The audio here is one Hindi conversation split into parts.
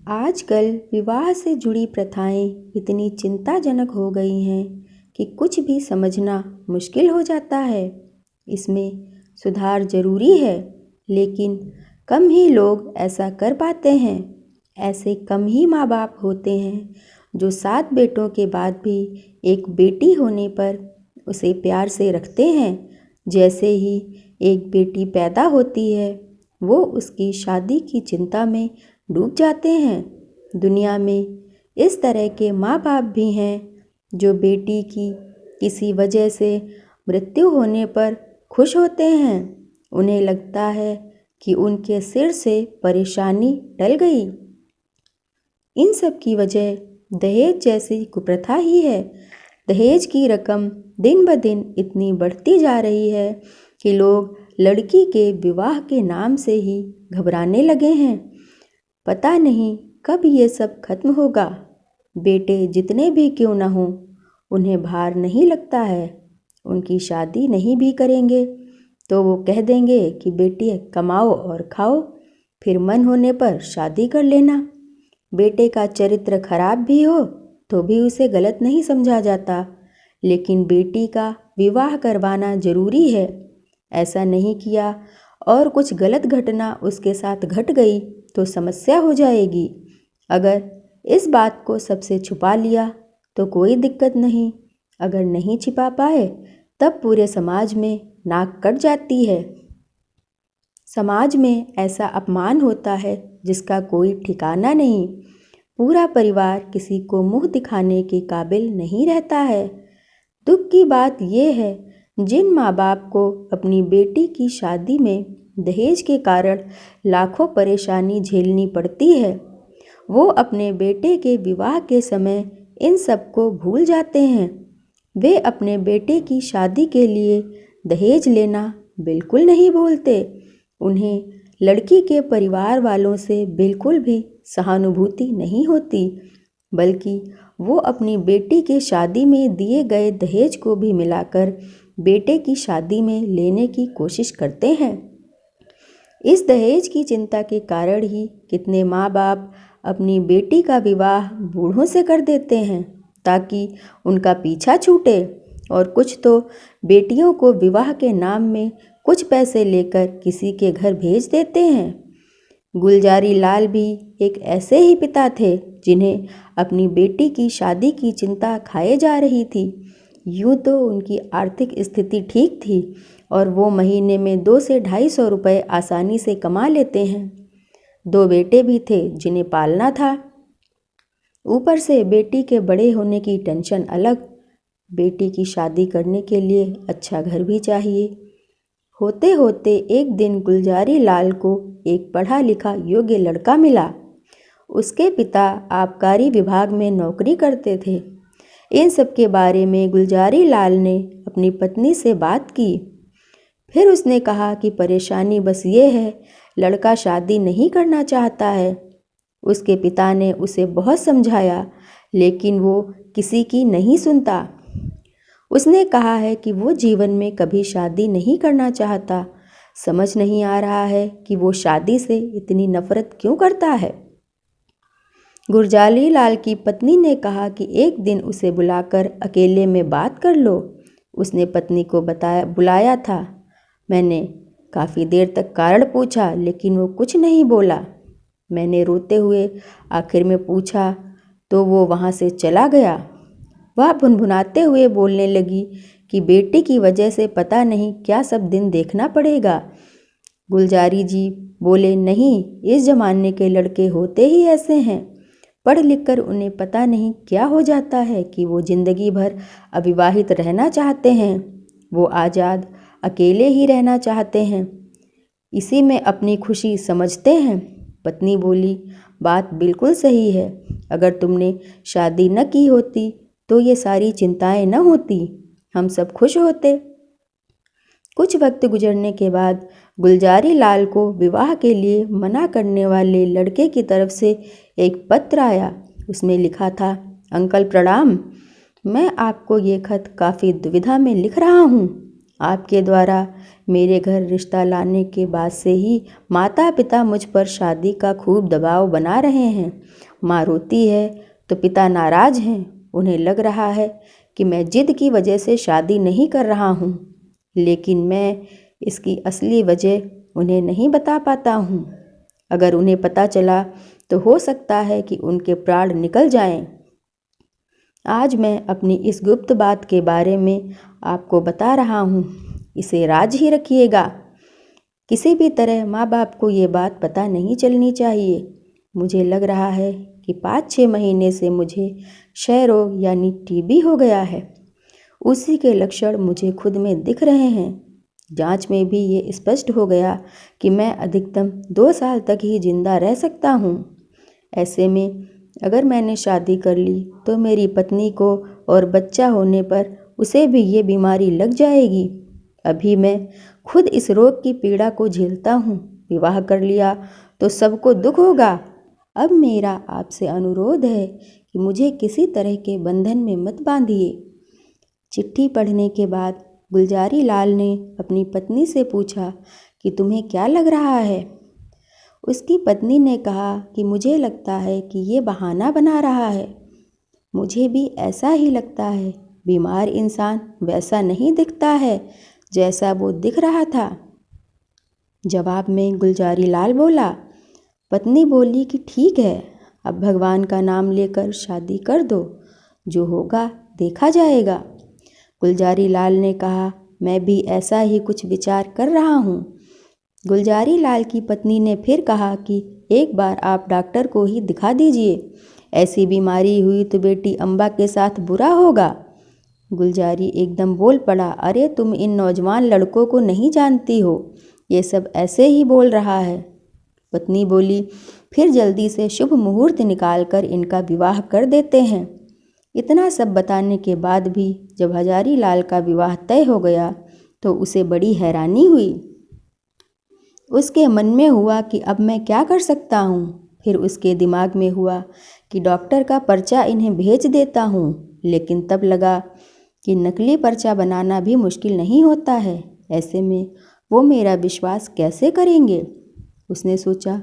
आजकल विवाह से जुड़ी प्रथाएं इतनी चिंताजनक हो गई हैं कि कुछ भी समझना मुश्किल हो जाता है। इसमें सुधार ज़रूरी है, लेकिन कम ही लोग ऐसा कर पाते हैं। ऐसे कम ही माँ बाप होते हैं जो 7 बेटों के बाद भी एक बेटी होने पर उसे प्यार से रखते हैं। जैसे ही एक बेटी पैदा होती है, वो उसकी शादी की चिंता में डूब जाते हैं। दुनिया में इस तरह के माँ बाप भी हैं जो बेटी की किसी वजह से मृत्यु होने पर खुश होते हैं। उन्हें लगता है कि उनके सिर से परेशानी टल गई। इन सब की वजह दहेज जैसी कुप्रथा ही है। दहेज की रकम दिन ब दिन इतनी बढ़ती जा रही है कि लोग लड़की के विवाह के नाम से ही घबराने लगे हैं। पता नहीं कब ये सब खत्म होगा। बेटे जितने भी क्यों न हों, उन्हें भार नहीं लगता है। उनकी शादी नहीं भी करेंगे तो वो कह देंगे कि बेटी कमाओ और खाओ, फिर मन होने पर शादी कर लेना। बेटे का चरित्र खराब भी हो तो भी उसे गलत नहीं समझा जाता, लेकिन बेटी का विवाह करवाना जरूरी है। ऐसा नहीं किया और कुछ गलत घटना उसके साथ घट गई तो समस्या हो जाएगी। अगर इस बात को सबसे छुपा लिया तो कोई दिक्कत नहीं, अगर नहीं छिपा पाए तब पूरे समाज में नाक कट जाती है। समाज में ऐसा अपमान होता है जिसका कोई ठिकाना नहीं। पूरा परिवार किसी को मुंह दिखाने के काबिल नहीं रहता है। दुख की बात यह है, जिन माँ बाप को अपनी बेटी की शादी में दहेज के कारण लाखों परेशानी झेलनी पड़ती है, वो अपने बेटे के विवाह के समय इन सब को भूल जाते हैं। वे अपने बेटे की शादी के लिए दहेज लेना बिल्कुल नहीं भूलते। उन्हें लड़की के परिवार वालों से बिल्कुल भी सहानुभूति नहीं होती, बल्कि वो अपनी बेटी के शादी में दिए गए दहेज को भी मिलाकर बेटे की शादी में लेने की कोशिश करते हैं। इस दहेज की चिंता के कारण ही कितने माँ बाप अपनी बेटी का विवाह बूढ़ों से कर देते हैं ताकि उनका पीछा छूटे, और कुछ तो बेटियों को विवाह के नाम में कुछ पैसे लेकर किसी के घर भेज देते हैं। गुलजारी लाल भी एक ऐसे ही पिता थे जिन्हें अपनी बेटी की शादी की चिंता खाए जा रही थी। यूँ तो उनकी आर्थिक स्थिति ठीक थी और वो महीने में 200 से 250 रुपये आसानी से कमा लेते हैं। 2 बेटे भी थे जिन्हें पालना था। ऊपर से बेटी के बड़े होने की टेंशन अलग। बेटी की शादी करने के लिए अच्छा घर भी चाहिए। होते होते एक दिन गुलजारी लाल को एक पढ़ा लिखा योग्य लड़का मिला। उसके पिता आबकारी विभाग में नौकरी करते थे। इन सब के बारे में गुलजारी लाल ने अपनी पत्नी से बात की। फिर उसने कहा कि परेशानी बस ये है, लड़का शादी नहीं करना चाहता है। उसके पिता ने उसे बहुत समझाया, लेकिन वो किसी की नहीं सुनता। उसने कहा है कि वो जीवन में कभी शादी नहीं करना चाहता। समझ नहीं आ रहा है कि वो शादी से इतनी नफरत क्यों करता है। गुलजारी लाल की पत्नी ने कहा कि एक दिन उसे बुलाकर अकेले में बात कर लो। उसने पत्नी को बुलाया था। मैंने काफ़ी देर तक कारण पूछा, लेकिन वो कुछ नहीं बोला। मैंने रोते हुए आखिर में पूछा तो वो वहाँ से चला गया। वह भुनभुनाते हुए बोलने लगी कि बेटी की वजह से पता नहीं क्या सब दिन देखना पड़ेगा। गुलजारी जी बोले, नहीं, इस ज़माने के लड़के होते ही ऐसे हैं। पढ़ लिख कर उन्हें पता नहीं क्या हो जाता है कि वो ज़िंदगी भर अविवाहित रहना चाहते हैं। वो आज़ाद अकेले ही रहना चाहते हैं, इसी में अपनी खुशी समझते हैं। पत्नी बोली, बात बिल्कुल सही है। अगर तुमने शादी न की होती तो ये सारी चिंताएं न होती, हम सब खुश होते। कुछ वक्त गुजरने के बाद गुलजारी लाल को विवाह के लिए मना करने वाले लड़के की तरफ से एक पत्र आया। उसमें लिखा था, अंकल प्रणाम, मैं आपको ये खत काफ़ी दुविधा में लिख रहा हूँ। आपके द्वारा मेरे घर रिश्ता लाने के बाद से ही माता पिता मुझ पर शादी का खूब दबाव बना रहे हैं। माँ रोती है तो पिता नाराज़ हैं। उन्हें लग रहा है कि मैं जिद की वजह से शादी नहीं कर रहा हूँ, लेकिन मैं इसकी असली वजह उन्हें नहीं बता पाता हूँ। अगर उन्हें पता चला तो हो सकता है कि उनके प्राण निकल जाएं। आज मैं अपनी इस गुप्त बात के बारे में आपको बता रहा हूँ। इसे राज ही रखिएगा। किसी भी तरह माँ बाप को ये बात पता नहीं चलनी चाहिए। मुझे लग रहा है कि 5-6 महीने से मुझे क्षय रोग यानी टीबी हो गया है। उसी के लक्षण मुझे खुद में दिख रहे हैं। जांच में भी ये स्पष्ट हो गया कि मैं अधिकतम 2 साल तक ही जिंदा रह सकता हूँ। ऐसे में अगर मैंने शादी कर ली तो मेरी पत्नी को और बच्चा होने पर उसे भी ये बीमारी लग जाएगी। अभी मैं खुद इस रोग की पीड़ा को झेलता हूँ। विवाह कर लिया तो सबको दुख होगा। अब मेरा आपसे अनुरोध है कि मुझे किसी तरह के बंधन में मत बांधिए। चिट्ठी पढ़ने के बाद गुलजारी लाल ने अपनी पत्नी से पूछा कि तुम्हें क्या लग रहा है। उसकी पत्नी ने कहा कि मुझे लगता है कि ये बहाना बना रहा है। मुझे भी ऐसा ही लगता है। बीमार इंसान वैसा नहीं दिखता है जैसा वो दिख रहा था। जवाब में गुलजारी लाल बोला। पत्नी बोली कि ठीक है, अब भगवान का नाम लेकर शादी कर दो, जो होगा देखा जाएगा। गुलजारी लाल ने कहा, मैं भी ऐसा ही कुछ विचार कर रहा हूँ। गुलजारी लाल की पत्नी ने फिर कहा कि एक बार आप डॉक्टर को ही दिखा दीजिए। ऐसी बीमारी हुई तो बेटी अम्बा के साथ बुरा होगा। गुलजारी एकदम बोल पड़ा, अरे तुम इन नौजवान लड़कों को नहीं जानती हो, ये सब ऐसे ही बोल रहा है। पत्नी बोली, फिर जल्दी से शुभ मुहूर्त निकालकर इनका विवाह कर देते हैं। इतना सब बताने के बाद भी जब हजारी लाल का विवाह तय हो गया तो उसे बड़ी हैरानी हुई। उसके मन में हुआ कि अब मैं क्या कर सकता हूँ। फिर उसके दिमाग में हुआ कि डॉक्टर का पर्चा इन्हें भेज देता हूँ, लेकिन तब लगा कि नकली पर्चा बनाना भी मुश्किल नहीं होता है। ऐसे में वो मेरा विश्वास कैसे करेंगे। उसने सोचा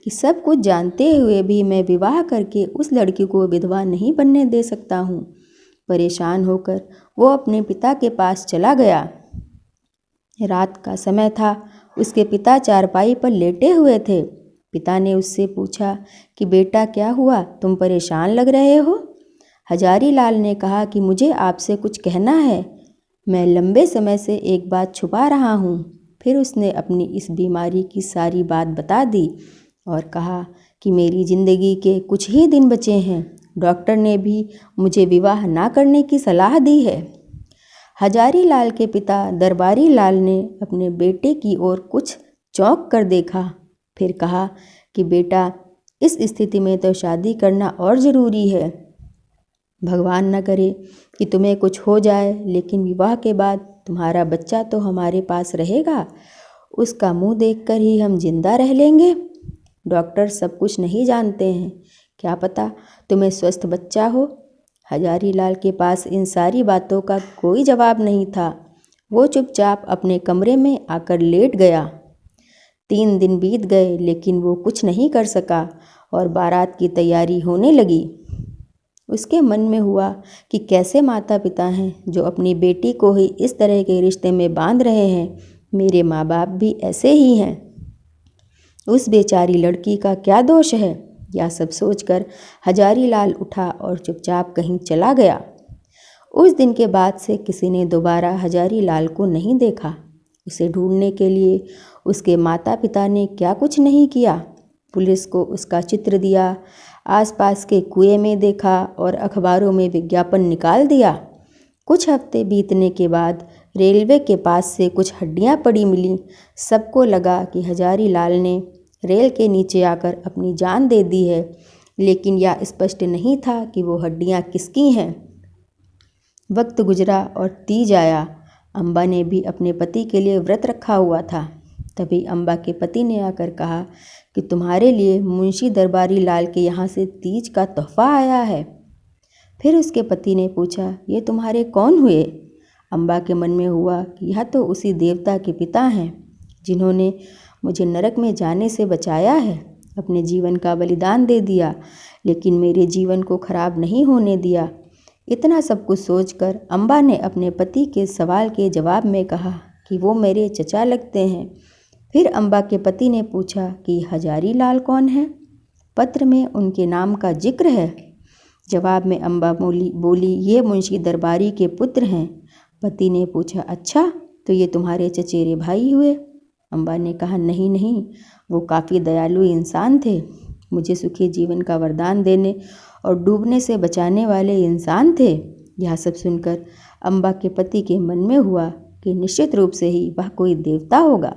कि सब कुछ जानते हुए भी मैं विवाह करके उस लड़की को विधवा नहीं बनने दे सकता हूँ। परेशान होकर वो अपने पिता के पास चला गया। रात का समय था। उसके पिता चारपाई पर लेटे हुए थे। पिता ने उससे पूछा कि बेटा क्या हुआ, तुम परेशान लग रहे हो। हजारी लाल ने कहा कि मुझे आपसे कुछ कहना है। मैं लंबे समय से एक बात छुपा रहा हूँ। फिर उसने अपनी इस बीमारी की सारी बात बता दी और कहा कि मेरी ज़िंदगी के कुछ ही दिन बचे हैं। डॉक्टर ने भी मुझे विवाह ना करने की सलाह दी है। हजारी लाल के पिता दरबारी लाल ने अपने बेटे की ओर कुछ चौंक कर देखा। फिर कहा कि बेटा, इस स्थिति में तो शादी करना और ज़रूरी है। भगवान न करे कि तुम्हें कुछ हो जाए, लेकिन विवाह के बाद तुम्हारा बच्चा तो हमारे पास रहेगा। उसका मुंह देखकर ही हम जिंदा रह लेंगे। डॉक्टर सब कुछ नहीं जानते हैं, क्या पता तुम्हें स्वस्थ बच्चा हो। हजारी लाल के पास इन सारी बातों का कोई जवाब नहीं था। वो चुपचाप अपने कमरे में आकर लेट गया। 3 दिन बीत गए, लेकिन वो कुछ नहीं कर सका और बारात की तैयारी होने लगी। उसके मन में हुआ कि कैसे माता पिता हैं जो अपनी बेटी को ही इस तरह के रिश्ते में बांध रहे हैं। मेरे माँ बाप भी ऐसे ही हैं। उस बेचारी लड़की का क्या दोष है। यह सब सोचकर हजारी लाल उठा और चुपचाप कहीं चला गया। उस दिन के बाद से किसी ने दोबारा हजारी लाल को नहीं देखा। उसे ढूंढने के लिए उसके माता पिता ने क्या कुछ नहीं किया। पुलिस को उसका चित्र दिया, आसपास के कुएं में देखा और अखबारों में विज्ञापन निकाल दिया। कुछ हफ्ते बीतने के बाद रेलवे के पास से कुछ हड्डियां पड़ी मिलीं। सबको लगा कि हजारी लाल ने रेल के नीचे आकर अपनी जान दे दी है, लेकिन यह स्पष्ट नहीं था कि वो हड्डियां किसकी हैं। वक्त गुजरा और तीज आया। अम्बा ने भी अपने पति के लिए व्रत रखा हुआ था। तभी अम्बा के पति ने आकर कहा कि तुम्हारे लिए मुंशी दरबारी लाल के यहाँ से तीज का तोहफा आया है। फिर उसके पति ने पूछा, ये तुम्हारे कौन हुए? अम्बा के मन में हुआ कि यह तो उसी देवता के पिता हैं जिन्होंने मुझे नरक में जाने से बचाया है, अपने जीवन का बलिदान दे दिया, लेकिन मेरे जीवन को खराब नहीं होने दिया। इतना सब कुछ सोचकर अम्बा ने अपने पति के सवाल के जवाब में कहा कि वो मेरे चचा लगते हैं। फिर अम्बा के पति ने पूछा कि हजारी लाल कौन है? पत्र में उनके नाम का जिक्र है। जवाब में अम्बा बोली ये मुंशी दरबारी के पुत्र हैं। पति ने पूछा, अच्छा तो ये तुम्हारे चचेरे भाई हुए? अम्बा ने कहा, नहीं नहीं, वो काफ़ी दयालु इंसान थे, मुझे सुखी जीवन का वरदान देने और डूबने से बचाने वाले इंसान थे। यह सब सुनकर अम्बा के पति के मन में हुआ कि निश्चित रूप से ही वह कोई देवता होगा।